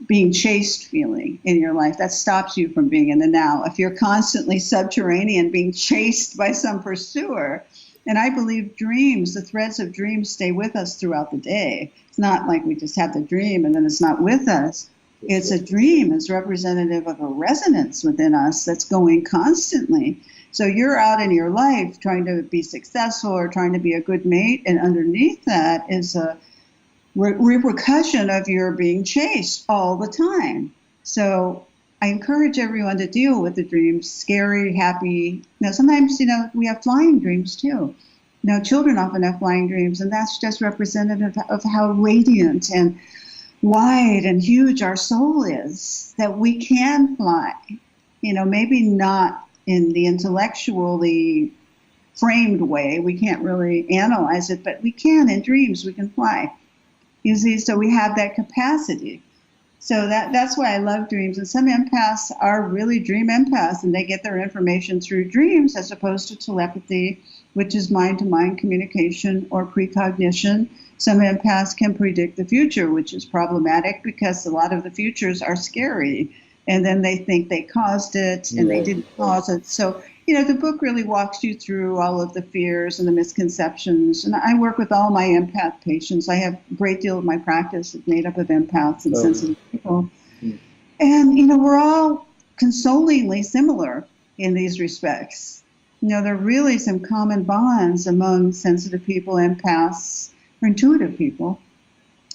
being chased feeling in your life. That stops you from being in the now. If you're constantly subterranean, being chased by some pursuer, and I believe dreams, the threads of dreams stay with us throughout the day. It's not like we just have the dream and then it's not with us. It's a dream is representative of a resonance within us that's going constantly. So you're out in your life trying to be successful or trying to be a good mate, and underneath that is a repercussion of your being chased all the time. So I encourage everyone to deal with the dreams, scary, happy. Sometimes, we have flying dreams too. Children often have flying dreams, and that's just representative of how radiant and wide and huge our soul is, that we can fly. Maybe not in the intellectually framed way. We can't really analyze it, but we can. In dreams, we can fly. You see, so we have that capacity. So that's why I love dreams. And some empaths are really dream empaths, and they get their information through dreams as opposed to telepathy, which is mind-to-mind communication or precognition. Some empaths can predict the future, which is problematic because a lot of the futures are scary. And then they think they caused it, and they didn't cause it. So the book really walks you through all of the fears and the misconceptions. And I work with all my empath patients. I have a great deal of my practice is made up of empaths and sensitive people. And, we're all consolingly similar in these respects. There are really some common bonds among sensitive people, empaths, or intuitive people.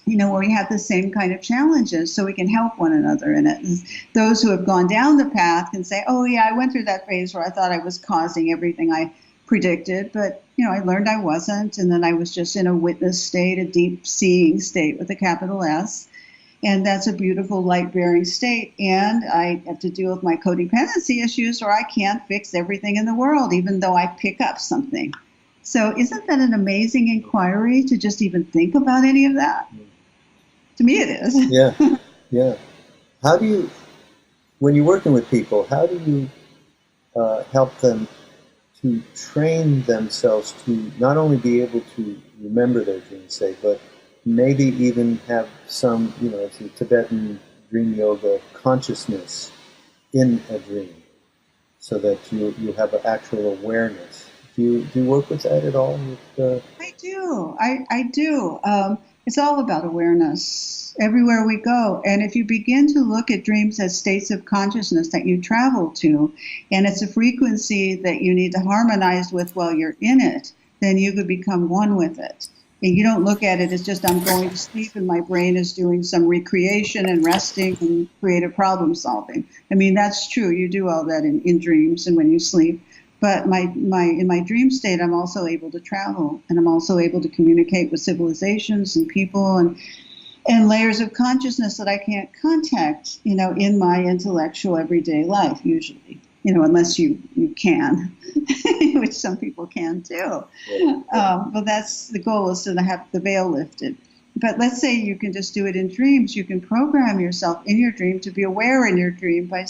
where we have the same kind of challenges, so we can help one another in it. And those who have gone down the path can say, oh yeah, I went through that phase where I thought I was causing everything I predicted, but I learned I wasn't, and then I was just in a witness state, a deep seeing state with a capital S. And that's a beautiful light-bearing state. And I have to deal with my codependency issues, or I can't fix everything in the world, even though I pick up something. So isn't that an amazing inquiry to just even think about any of that? To me it is. Yeah, yeah. How do you, when you're working with people, how do you help them to train themselves to not only be able to remember their dreams, say, but maybe even have some, it's a Tibetan dream yoga consciousness in a dream, so that you have an actual awareness. Do you work with that at all? I do. I do. It's all about awareness everywhere we go. And if you begin to look at dreams as states of consciousness that you travel to, and it's a frequency that you need to harmonize with while you're in it, then you could become one with it. And you don't look at it as just, I'm going to sleep and my brain is doing some recreation and resting and creative problem solving. I mean, that's true. You do all that in dreams and when you sleep. But in my dream state, I'm also able to travel, and I'm also able to communicate with civilizations and people and layers of consciousness that I can't contact, in my intellectual everyday life usually. Unless you can, which some people can too. But that's the goal, is to have the veil lifted. But let's say you can just do it in dreams. You can program yourself in your dream to be aware in your dream by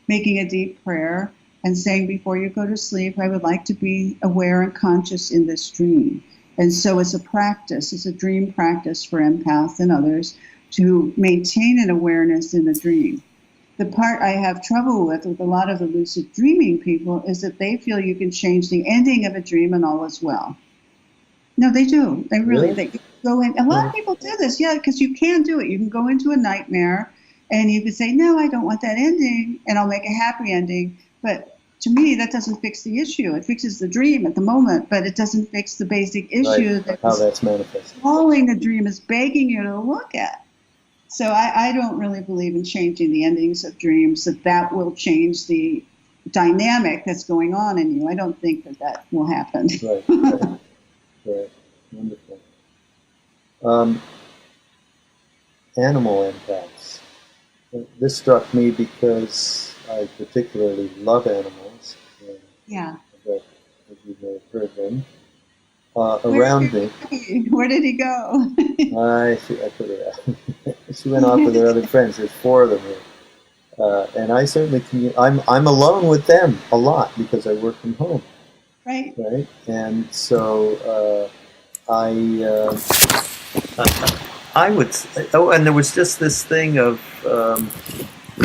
making a deep prayer and saying before you go to sleep, I would like to be aware and conscious in this dream. And so it's a practice. It's a dream practice for empaths and others to maintain an awareness in the dream. The part I have trouble with a lot of the lucid dreaming people is that they feel you can change the ending of a dream and all is well. No, they do. They really? They go in. A lot of people do this, because you can do it. You can go into a nightmare and you can say, no, I don't want that ending, and I'll make a happy ending. But to me, that doesn't fix the issue. It fixes the dream at the moment, but it doesn't fix the basic issue. Right. How that's manifested. Following the dream is begging you to look at. So I don't really believe in changing the endings of dreams, that will change the dynamic that's going on in you. I don't think that will happen. Right. Wonderful. Animal empaths. This struck me because I particularly love animals. Yeah. But as you may have heard them. Around me. Where did he go? I put her out. She went off with her other friends. There's 4 of them here. And I certainly I'm alone with them a lot because I work from home. Right. And so I would. And there was just this thing of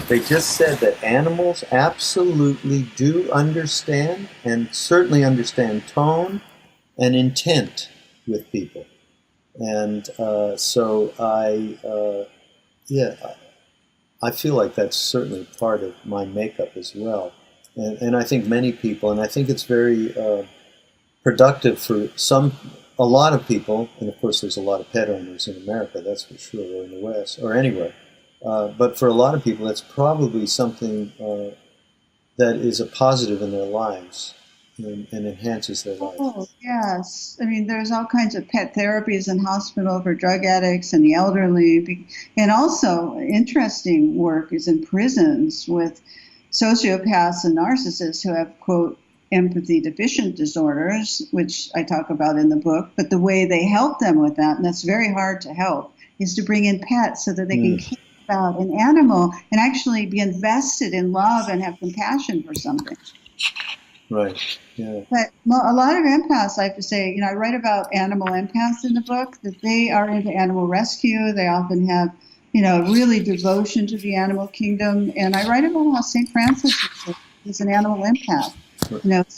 they just said that animals absolutely do understand, and certainly understand tone and intent with people. And so I feel like that's certainly part of my makeup as well. And I think many people, and I think it's very productive for a lot of people, and of course there's a lot of pet owners in America, that's for sure, or in the West, or anywhere. But for a lot of people, that's probably something that is a positive in their lives and enhances their lives. Oh, yes. I mean, there's all kinds of pet therapies in hospital for drug addicts and the elderly. And also, interesting work is in prisons with sociopaths and narcissists who have, quote, empathy deficient disorders, which I talk about in the book. But the way they help them with that, and that's very hard to help, is to bring in pets so that they can care about an animal and actually be invested in love and have compassion for something. Right. Yeah. But a lot of empaths, I have to say, I write about animal empaths in the book, that they are into animal rescue. They often have, really devotion to the animal kingdom. And I write about how St. Francis is an animal empath.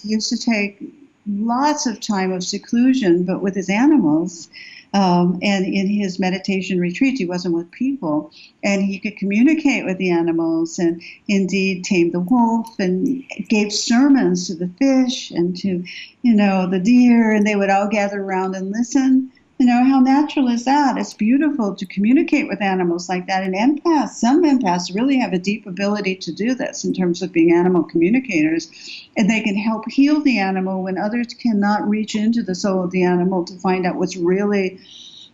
He used to take lots of time of seclusion, but with his animals. And in his meditation retreats, he wasn't with people, and he could communicate with the animals and indeed tame the wolf and gave sermons to the fish and to, the deer, and they would all gather around and listen. How natural is that? It's beautiful to communicate with animals like that. And empaths, some empaths really have a deep ability to do this in terms of being animal communicators. And they can help heal the animal when others cannot reach into the soul of the animal to find out what's really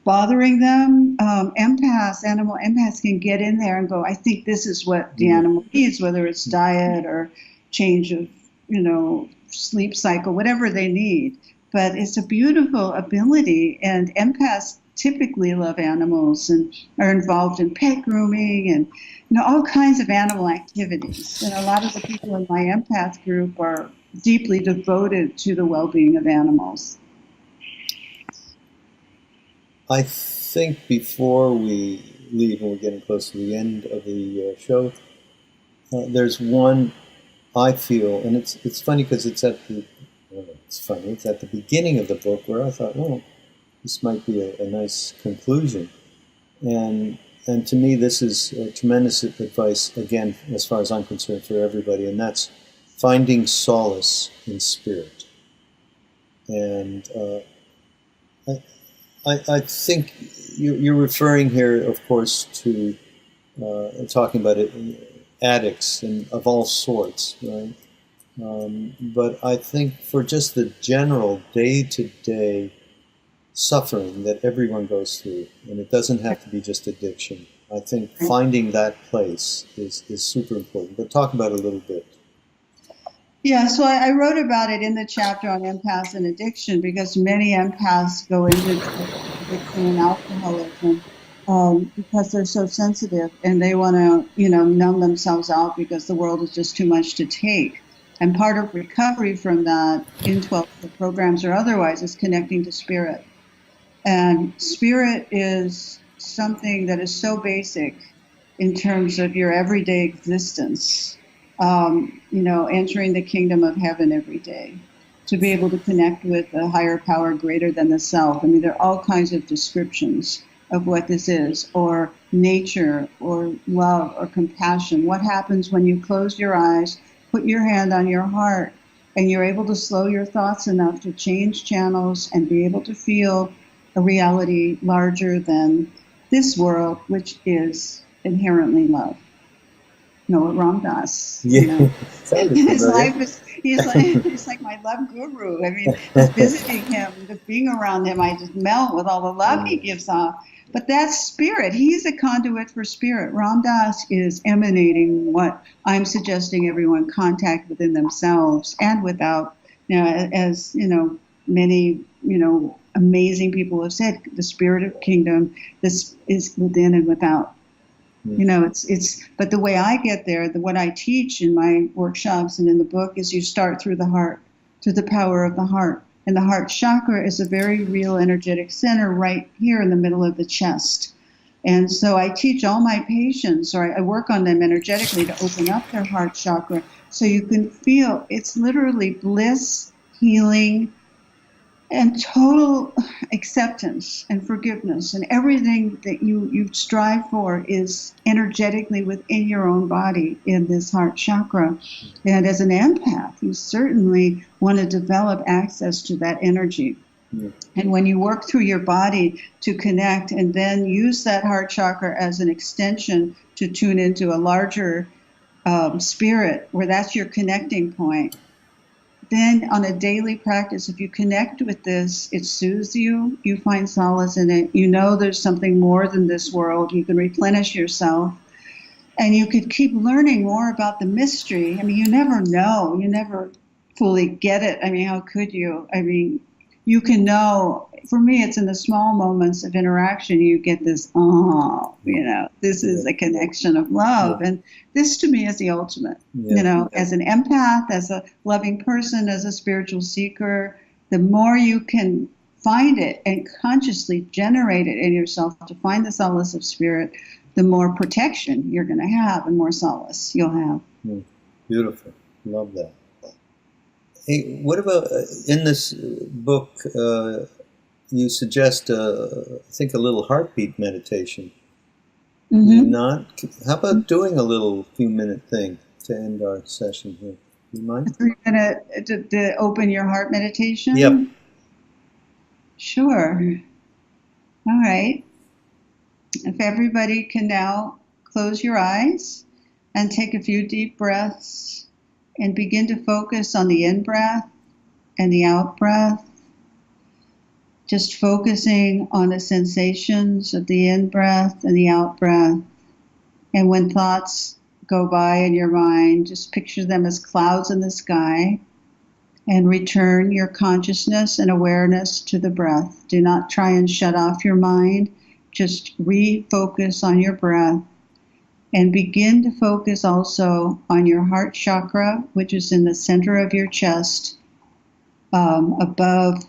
bothering them. Animal empaths can get in there and go, I think this is what the animal needs, whether it's diet or change of, sleep cycle, whatever they need. But it's a beautiful ability, and empaths typically love animals and are involved in pet grooming and all kinds of animal activities. And a lot of the people in my empath group are deeply devoted to the well-being of animals. I think before we leave, and we're getting close to the end of the show, there's one I feel, and it's funny because it's at the beginning of the book where I thought, oh, this might be a nice conclusion. And to me, this is tremendous advice, again, as far as I'm concerned, for everybody, and that's finding solace in spirit. And I think you're referring here, of course, to talking about addicts and of all sorts, right? But I think for just the general day-to-day suffering that everyone goes through, and it doesn't have to be just addiction, I think finding that place is super important. But talk about it a little bit. Yeah, so I wrote about it in the chapter on empaths and addiction because many empaths go into addiction and alcoholism because they're so sensitive and they want to, numb themselves out because the world is just too much to take. And part of recovery from that in 12-step programs or otherwise is connecting to spirit. And spirit is something that is so basic in terms of your everyday existence. Entering the kingdom of heaven every day, to be able to connect with a higher power greater than the self. I mean, there are all kinds of descriptions of what this is, or nature, or love, or compassion. What happens when you close your eyes, put your hand on your heart, and you're able to slow your thoughts enough to change channels and be able to feel a reality larger than this world, which is inherently love. Ram Dass. His life is, he's like my love guru. I mean, just visiting him, just being around him, I just melt with all the love he gives off. But that's spirit. He's a conduit for spirit. Ram Dass is emanating what I'm suggesting everyone contact within themselves and without, as many, amazing people have said, the spirit of kingdom, this is within and without. But the way I get there, what I teach in my workshops and in the book is you start through the heart, through the power of the heart. And the heart chakra is a very real energetic center right here in the middle of the chest. And so I teach all my patients, or I work on them energetically to open up their heart chakra so you can feel it's literally bliss, healing, and total acceptance and forgiveness, and everything that you strive for is energetically within your own body in this heart chakra. And as an empath, you certainly want to develop access to that energy. Yeah. And when you work through your body to connect and then use that heart chakra as an extension to tune into a larger spirit, where that's your connecting point, then on a daily practice, if you connect with this, it soothes you, you find solace in it, there's something more than this world, you can replenish yourself, and you could keep learning more about the mystery. I mean, you never know, you never fully get it. I mean, how could you? I mean, you can know, for me, it's in the small moments of interaction, you get this, this is a connection of love. And this to me is the ultimate, as an empath, as a loving person, as a spiritual seeker, the more you can find it and consciously generate it in yourself to find the solace of spirit, the more protection you're going to have and more solace you'll have. Beautiful. Love that. Hey, what about in this book, you suggest, I think, a little heartbeat meditation. Mm-hmm. How about doing a little few-minute thing to end our session here? Do you mind? Are you going to open your heart meditation? Yep. Sure. All right. If everybody can now close your eyes and take a few deep breaths and begin to focus on the in-breath and the out-breath. Just focusing on the sensations of the in-breath and the out-breath. And when thoughts go by in your mind, just picture them as clouds in the sky and return your consciousness and awareness to the breath. Do not try and shut off your mind. Just refocus on your breath and begin to focus also on your heart chakra, which is in the center of your chest, above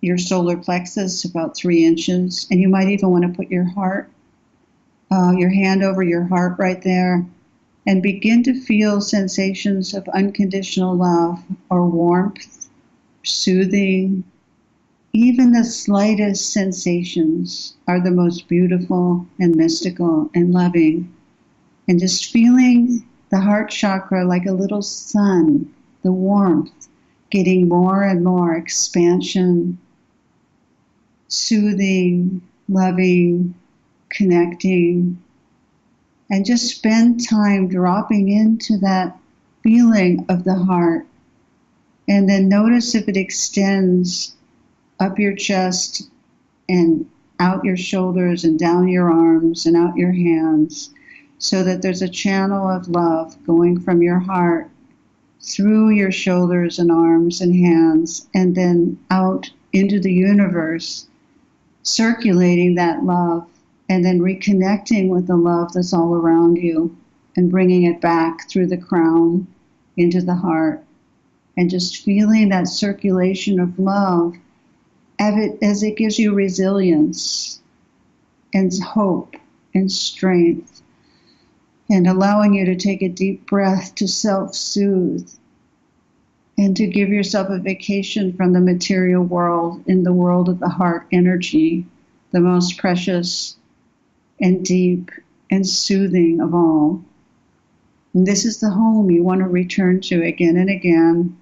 your solar plexus, about 3 inches. And you might even want to put your hand over your heart right there and begin to feel sensations of unconditional love or warmth, soothing. Even the slightest sensations are the most beautiful and mystical and loving. And just feeling the heart chakra like a little sun, the warmth, getting more and more expansion, soothing, loving, connecting. And just spend time dropping into that feeling of the heart. And then notice if it extends up your chest and out your shoulders and down your arms and out your hands, so that there's a channel of love going from your heart through your shoulders and arms and hands and then out into the universe, circulating that love and then reconnecting with the love that's all around you and bringing it back through the crown into the heart, and just feeling that circulation of love as it gives you resilience and hope and strength, and allowing you to take a deep breath to self-soothe and to give yourself a vacation from the material world in the world of the heart energy, the most precious and deep and soothing of all. And this is the home you want to return to again and again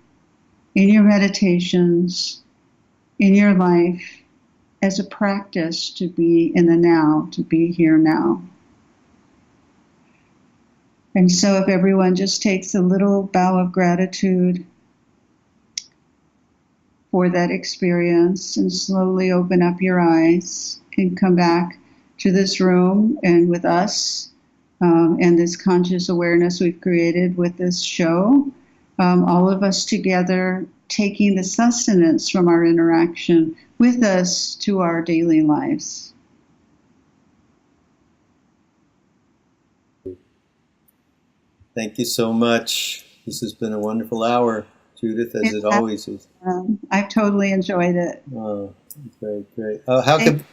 in your meditations, in your life, as a practice to be in the now, to be here now. And so if everyone just takes a little bow of gratitude for that experience and slowly open up your eyes and come back to this room and with us and this conscious awareness we've created with this show, all of us together taking the sustenance from our interaction with us to our daily lives. Thank you so much. This has been a wonderful hour, Judith, as it always is. I've totally enjoyed it. Oh, great, great. How can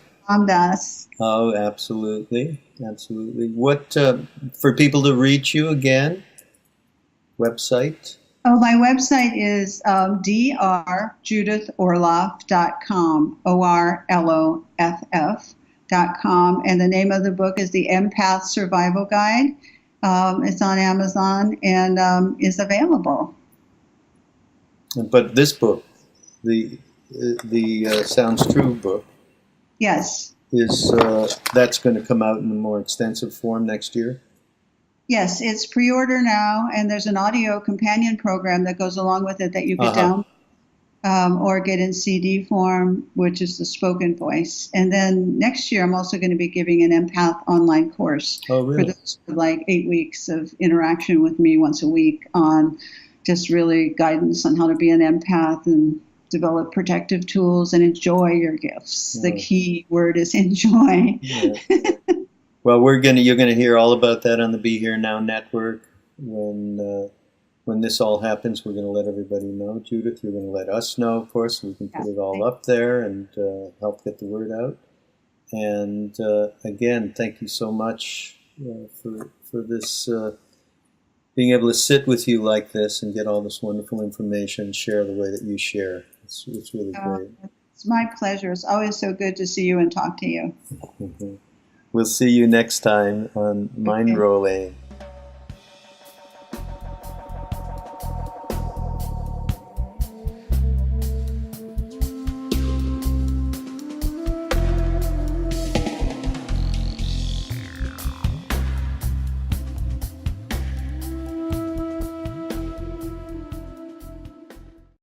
Das. Oh, absolutely, absolutely. What for people to reach you again? Website? Oh, my website is drjudithorloff.com, ORLOFF.com, and the name of the book is The Empath Survival Guide. It's on Amazon and is available. But this book, the Sounds True book, yes, is that's going to come out in a more extensive form next year? Yes, it's pre-order now, and there's an audio companion program that goes along with it that you could download or get in CD form, which is the spoken voice. And then next year, I'm also going to be giving an Empath online course for those like 8 weeks of interaction with me once a week on just really guidance on how to be an empath and develop protective tools and enjoy your gifts. The key word is enjoy. Yeah. Well, you're gonna hear all about that on the Be Here Now network. When this all happens, we're gonna let everybody know. Judith, you're gonna let us know, of course, so we can put it all up there and help get the word out. And again, thank you so much for this, being able to sit with you like this and get all this wonderful information, share the way that you share. It's really great. It's my pleasure. It's always so good to see you and talk to you. Mm-hmm. We'll see you next time on Mindrolling.